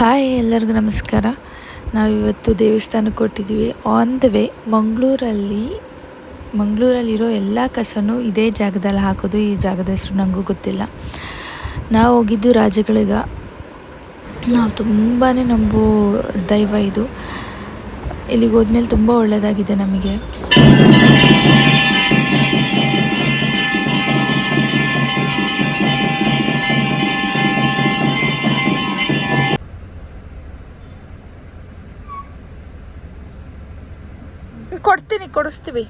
Hi ಎಲ್ಲರಿಗೂ ನಮಸ್ಕಾರ. ನಾವಿವತ್ತು ದೇವಸ್ಥಾನಕ್ಕೆ ಕೊಟ್ಟಿದ್ದೀವಿ. ಆನ್ ದ ವೇ ಮಂಗಳೂರಲ್ಲಿರೋ ಎಲ್ಲ ಕಸನೂ ಇದೇ ಜಾಗದಲ್ಲಿ ಹಾಕೋದು. ಈ ಜಾಗದ ಹೆಸರು ನನಗೂ ಗೊತ್ತಿಲ್ಲ. ನಾವು ಹೋಗಿದ್ದು ರಾಜಗಳಿಗ. ನಾವು ತುಂಬಾ ನಂಬೋ ದೈವ ಇದು. ಇಲ್ಲಿಗೆ ಹೋದ್ಮೇಲೆ ತುಂಬ ಒಳ್ಳೆಯದಾಗಿದೆ ನಮಗೆ.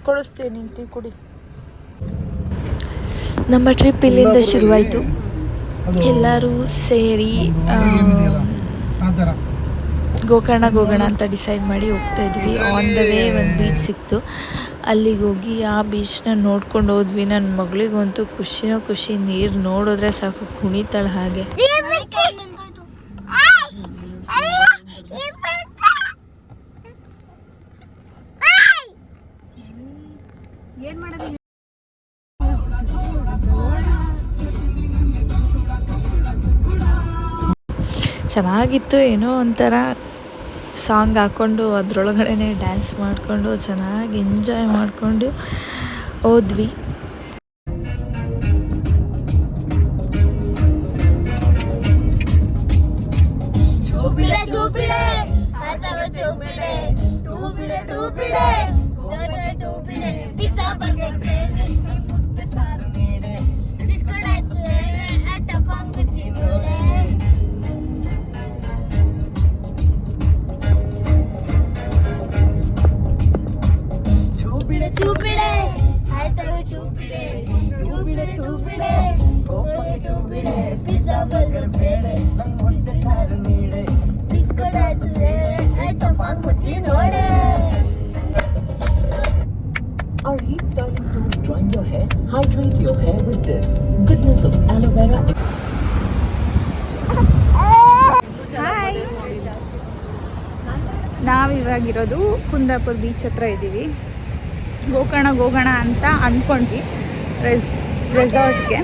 ಕೊಡಿಸ್ತೀವಿ ನಿಂತು ಕುಡಿ. ನಮ್ಮ ಟ್ರಿಪ್ ಇಲ್ಲಿಂದ ಶುರುವಾಯಿತು. ಎಲ್ಲರೂ ಸೇರಿ ಗೋಕರ್ಣಗೆ ಅಂತ ಡಿಸೈಡ್ ಮಾಡಿ ಹೋಗ್ತಾ ಇದ್ವಿ. ಆನ್ ದ ವೇ ಒಂದು ಬೀಚ್ ಸಿಕ್ತು. ಅಲ್ಲಿಗೆ ಹೋಗಿ ಆ ಬೀಚ್ನ ನೋಡ್ಕೊಂಡು ಹೋದ್ವಿ. ನನ್ನ ಮಗಳಿಗಂತೂ ಖುಷಿ. ನೀರು ನೋಡಿದ್ರೆ ಸಾಕು, ಕುಣಿತಾಳೆ ಹಾಗೆ. ಚೆನ್ನಾಗಿತ್ತು. ಏನೋ ಒಂಥರ ಸಾಂಗ್ ಹಾಕ್ಕೊಂಡು ಅದರೊಳಗಡೆ ಡ್ಯಾನ್ಸ್ ಮಾಡಿಕೊಂಡು ಚೆನ್ನಾಗಿ ಎಂಜಾಯ್ ಮಾಡಿಕೊಂಡು ಹೋದ್ವಿ. Our heat styling tools drying your hair, hydrate your hair with this goodness of aloe vera. Hi, ನಾವಿವಾಗಿರೋದು ಕುಂದಾಪುರ ಬೀಚ್ ಹತ್ರ ಇದ್ದೀವಿ. ಗೋಕರ್ಣಗೆ ಹೋಗೋಣ ಅಂತ ಅಂದ್ಕೊಂಡ್ವಿ ರೆಸಾರ್ಟ್ಗೆ.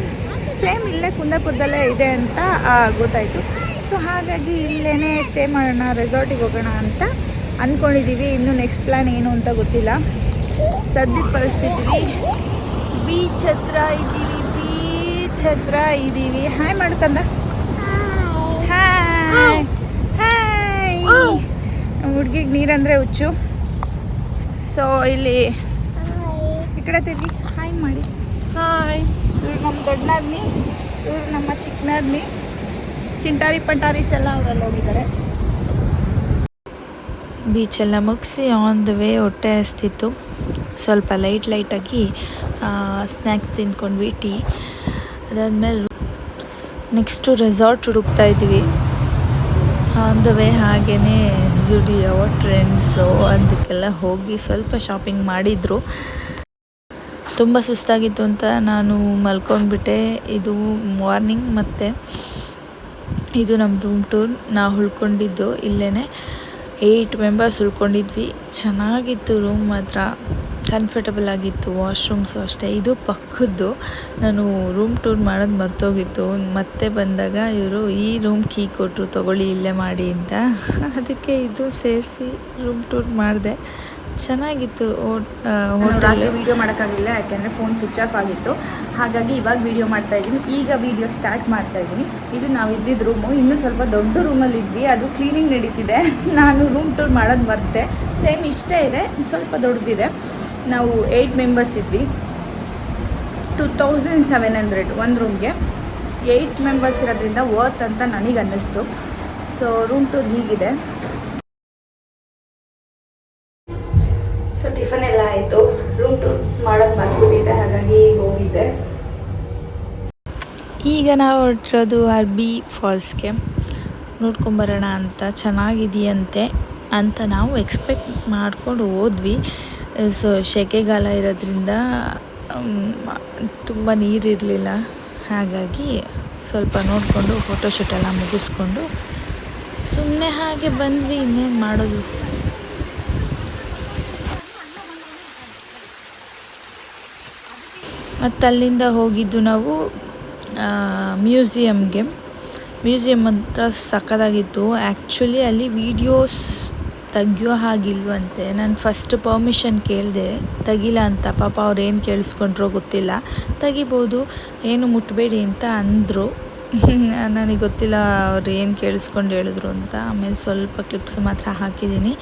ಸೇಮ್ ಇಲ್ಲೇ ಕುಂದಾಪುರದಲ್ಲೇ ಇದೆ ಅಂತ ಗೊತ್ತಾಯಿತು. ಸೊ ಹಾಗಾಗಿ ಇಲ್ಲೇ ಸ್ಟೇ ಮಾಡೋಣ, ರೆಸಾರ್ಟಿಗೆ ಹೋಗೋಣ ಅಂತ ಅಂದ್ಕೊಂಡಿದ್ದೀವಿ. ಇನ್ನು ನೆಕ್ಸ್ಟ್ ಪ್ಲ್ಯಾನ್ ಏನು ಅಂತ ಗೊತ್ತಿಲ್ಲ. ಸದ್ಯದ ಪರಿಸ್ಥಿತಿ ಬೀಚ್ ಹತ್ರ ಇದ್ದೀವಿ. ಹಾಯ್ ಮಾಡ್ಕಂದ. ಹಾಯ್ ಹುಡುಗಿಗೆ ನೀರಂದರೆ ಹುಚ್ಚು. ಸೊ ಇಲ್ಲಿ ಈ ಕಡೆ ತಿರ್ಗಿ ಹಾಯ್ ಮಾಡಿ. ಇವ್ರು ನಮ್ಮ ದೊಡ್ಡನಾದ್ನಿ, ಇವರು ನಮ್ಮ ಚಿಕ್ಕನಾದ್ನಿ. ಚಿಂಟಾರಿ ಪಂಟಾರೀಸ್ ಎಲ್ಲ ಅವರಲ್ಲಿ ಹೋಗಿದ್ದಾರೆ. ಬೀಚೆಲ್ಲ ಮುಗಿಸಿ ಆನ್ ದ ವೇ ಹೊಟ್ಟೆ ಹಸ್ತಿತ್ತು. ಸ್ವಲ್ಪ ಲೈಟಾಗಿ ಸ್ನ್ಯಾಕ್ಸ್ ತಿಂದ್ಕೊಂಡ್ವಿ, ಟೀ. ಅದಾದಮೇಲೆ ನೆಕ್ಸ್ಟು ರೆಸಾರ್ಟ್ ಹುಡುಕ್ತಾ ಇದ್ದೀವಿ. ಆನ್ ದ ವೇ ಹಾಗೆಯೇ ಝುಡಿಯೋ, ಟ್ರೆಂಡ್ಸು ಅದಕ್ಕೆಲ್ಲ ಹೋಗಿ ಸ್ವಲ್ಪ ಶಾಪಿಂಗ್ ಮಾಡಿದರು. ತುಂಬ ಸುಸ್ತಾಗಿತ್ತು ಅಂತ ನಾನು ಮಲ್ಕೊಂಡ್ಬಿಟ್ಟೆ. ಇದು ಮಾರ್ನಿಂಗ್. ಮತ್ತು ಇದು ನಮ್ಮ ರೂಮ್ ಟೂರ್. ನಾವು ಉಳ್ಕೊಂಡಿದ್ದು ಇಲ್ಲೇ 8 ಮೆಂಬರ್ಸ್ ಉಳ್ಕೊಂಡಿದ್ವಿ. ಚೆನ್ನಾಗಿತ್ತು ರೂಮ್ ಮಾತ್ರ, ಕಂಫರ್ಟಬಲ್ ಆಗಿತ್ತು. ವಾಶ್ರೂಮ್ಸು ಅಷ್ಟೇ. ಇದು ಪಕ್ಕದ್ದು. ನಾನು ರೂಮ್ ಟೂರ್ ಮಾಡೋದು ಮರ್ತೋಗಿತ್ತು. ಮತ್ತೆ ಬಂದಾಗ ಇವರು ಈ ರೂಮ್ ಕೀ ಕೊಟ್ಟರು, ತೊಗೊಳ್ಳಿ ಇಲ್ಲೇ ಮಾಡಿ ಅಂತ. ಅದಕ್ಕೆ ಇದು ಸೇರಿಸಿ ರೂಮ್ ಟೂರ್ ಮಾಡಿದೆ. ಚೆನ್ನಾಗಿತ್ತು. ಹೋಟೆಲ್ ವೀಡಿಯೋ ಮಾಡೋಕ್ಕಾಗಲಿಲ್ಲ, ಯಾಕೆಂದರೆ ಫೋನ್ ಸ್ವಿಚ್ ಆಫ್ ಆಗಿತ್ತು. ಹಾಗಾಗಿ ಇವಾಗ ವೀಡಿಯೋ ಮಾಡ್ತಾಯಿದ್ದೀನಿ. ಈಗ ವೀಡಿಯೋ ಸ್ಟಾರ್ಟ್ ಮಾಡ್ತಾಯಿದ್ದೀನಿ. ಇದು ನಾವು ಇದ್ದಿದ್ದು ರೂಮು. ಇನ್ನೂ ಸ್ವಲ್ಪ ದೊಡ್ಡ ರೂಮಲ್ಲಿ ಇದ್ವಿ, ಅದು ಕ್ಲೀನಿಂಗ್ ನಡೀತಿದೆ. ನಾನು ರೂಮ್ ಟೂರ್ ಮಾಡೋದು ಮರ್ತೆ. ಸೇಮ್ ಇಷ್ಟೇ ಇದೆ, ಸ್ವಲ್ಪ ದೊಡ್ಡದಿದೆ. ನಾವು 8 ಮೆಂಬರ್ಸ್ ಇದ್ವಿ. 2700 ಒಂದು ರೂಮ್ಗೆ. 8 ಮೆಂಬರ್ಸ್ ಇರೋದ್ರಿಂದ ವರ್ತ್ ಅಂತ ನನಗೆ ಅನ್ನಿಸ್ತು. ಸೊ ರೂಮ್ ಟೂರ್ ಹೀಗಿದೆ. ಸೊ ಟಿಫನ್ ಎಲ್ಲ ಆಯಿತು. ರೂಮ್ ಟೂರ್ ಮಾಡೋದು ಮರ್ತ್ಬಿಟ್ಟಿದ್ದೆ, ಹಾಗಾಗಿ ಈಗ ಹೋಗಿದ್ದೆ. ಈಗ ನಾವು ಹೊರಟಿರೋದು ಅರ್ಬಿ ಫಾಲ್ಸ್ಗೆ. ನೋಡ್ಕೊಂಬರೋಣ ಅಂತ. ಚೆನ್ನಾಗಿದೆಯಂತೆ ಅಂತ ನಾವು ಎಕ್ಸ್ಪೆಕ್ಟ್ ಮಾಡ್ಕೊಂಡು ಹೋದ್ವಿ. ಸೊ ಸೆಕೆಗಾಲ ಇರೋದ್ರಿಂದ ತುಂಬ ನೀರಿರಲಿಲ್ಲ. ಹಾಗಾಗಿ ಸ್ವಲ್ಪ ನೋಡಿಕೊಂಡು ಫೋಟೋಶೂಟೆಲ್ಲ ಮುಗಿಸ್ಕೊಂಡು ಸುಮ್ಮನೆ ಹಾಗೆ ಬಂದ್ವಿ. ಇನ್ನೇನು ಮಾಡೋದು. ಮತ್ತು ಅಲ್ಲಿಂದ ಹೋಗಿದ್ದು ನಾವು ಮ್ಯೂಸಿಯಮ್ಗೆ. ಮ್ಯೂಸಿಯಮ್ ಅಂತ ಸಕ್ಕತ್ತಾಗಿತ್ತು. ಆ್ಯಕ್ಚುಲಿ ಅಲ್ಲಿ ವೀಡಿಯೋಸ್ ತೆಗಿಯೋ ಹಾಗಿಲ್ವಂತೆ. ನಾನು ಫಸ್ಟ್ ಪರ್ಮಿಷನ್ ಕೇಳಿದೆ, ತೆಗಿಲ್ಲ ಅಂತ. ಪಾಪ ಅವ್ರು ಏನು ಕೇಳಿಸ್ಕೊಂಡ್ರೋ ಗೊತ್ತಿಲ್ಲ, ತೆಗಿಬೋದು, ಏನು ಮುಟ್ಟಬೇಡಿ ಅಂತ ಅಂದರು. ನನಗೆ ಗೊತ್ತಿಲ್ಲ ಅವ್ರು ಏನು ಕೇಳಿಸ್ಕೊಂಡು ಹೇಳಿದ್ರು ಅಂತ. ಆಮೇಲೆ ಸ್ವಲ್ಪ ಕ್ಲಿಪ್ಸ್ ಮಾತ್ರ ಹಾಕಿದ್ದೀನಿ.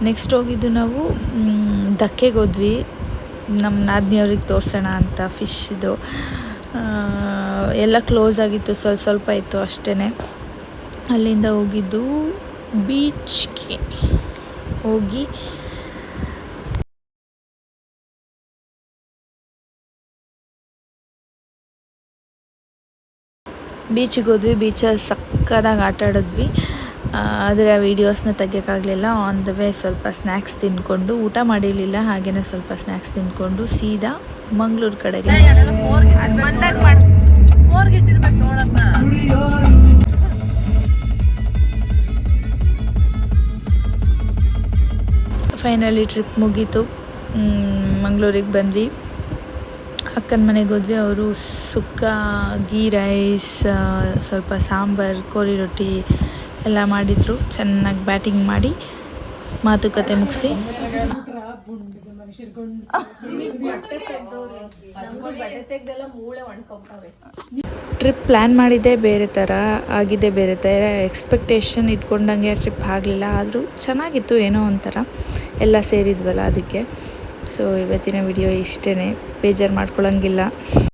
ನೆಕ್ಸ್ಟ್ ಹೋಗಿದ್ದು ನಾವು ಧಕ್ಕೆಗೆ ಹೋದ್ವಿ, ನಮ್ಮ ನಾದಿನಿಯವ್ರಿಗೆ ತೋರಿಸೋಣ ಅಂತ. ಫಿಶ್ದು ಎಲ್ಲ ಕ್ಲೋಸ್ ಆಗಿತ್ತು, ಸ್ವಲ್ಪ ಇತ್ತು ಅಷ್ಟೇ. ಅಲ್ಲಿಂದ ಹೋಗಿದ್ದು ಬೀಚ್ಗೆ ಹೋಗಿ ಬೀಚಿಗೆ ಹೋದ್ವಿ. ಬೀಚಲ್ಲಿ ಸಕ್ಕದಾಗಿ ಆಟ ಆಡಿದ್ವಿ. ಆದರೆ ಆ ವೀಡಿಯೋಸ್ನ ತೆಗಿಯೋಕ್ಕಾಗಲಿಲ್ಲ. ಆನ್ ದ ವೇ ಸ್ವಲ್ಪ ಸ್ನ್ಯಾಕ್ಸ್ ತಿಂದ್ಕೊಂಡು, ಊಟ ಮಾಡಿರಲಿಲ್ಲ, ಹಾಗೆಯೇ ಸ್ವಲ್ಪ ಸ್ನ್ಯಾಕ್ಸ್ ತಿಂದ್ಕೊಂಡು ಸೀದಾ ಮಂಗಳೂರು ಕಡೆಗೆ. ಫೈನಲಿ ಟ್ರಿಪ್ ಮುಗೀತು. ಮಂಗಳೂರಿಗೆ ಬಂದ್ವಿ. ಅಕ್ಕನ ಮನೆಗೆ ಹೋದ್ವಿ. ಅವರು ಸುಕ್ಕ, ಗೀ ರೈಸ್, ಸ್ವಲ್ಪ ಸಾಂಬಾರು, ಕೋರಿ ರೊಟ್ಟಿ ಎಲ್ಲ ಮಾಡಿದರು. ಚೆನ್ನಾಗಿ ಬ್ಯಾಟಿಂಗ್ ಮಾಡಿ ಮಾತುಕತೆ ಮುಗಿಸಿ ಟ್ರಿಪ್ ಪ್ಲ್ಯಾನ್ ಮಾಡಿದ್ದೆ ಬೇರೆ ಥರ ಆಗಿದೆ, ಬೇರೆ ಥರ ಎಕ್ಸ್ಪೆಕ್ಟೇಷನ್ ಇಟ್ಕೊಂಡಂಗೆ ಟ್ರಿಪ್ ಆಗಲಿಲ್ಲ. ಆದರೂ ಚೆನ್ನಾಗಿತ್ತು, ಏನೋ ಒಂಥರ ಎಲ್ಲ ಸೇರಿದ್ವಲ್ಲ ಅದಕ್ಕೆ. ಸೊ ಇವತ್ತಿನ ವಿಡಿಯೋ ಇಷ್ಟೇ, ಬೇಜಾರು ಮಾಡ್ಕೊಳ್ಳೋಂಗಿಲ್ಲ.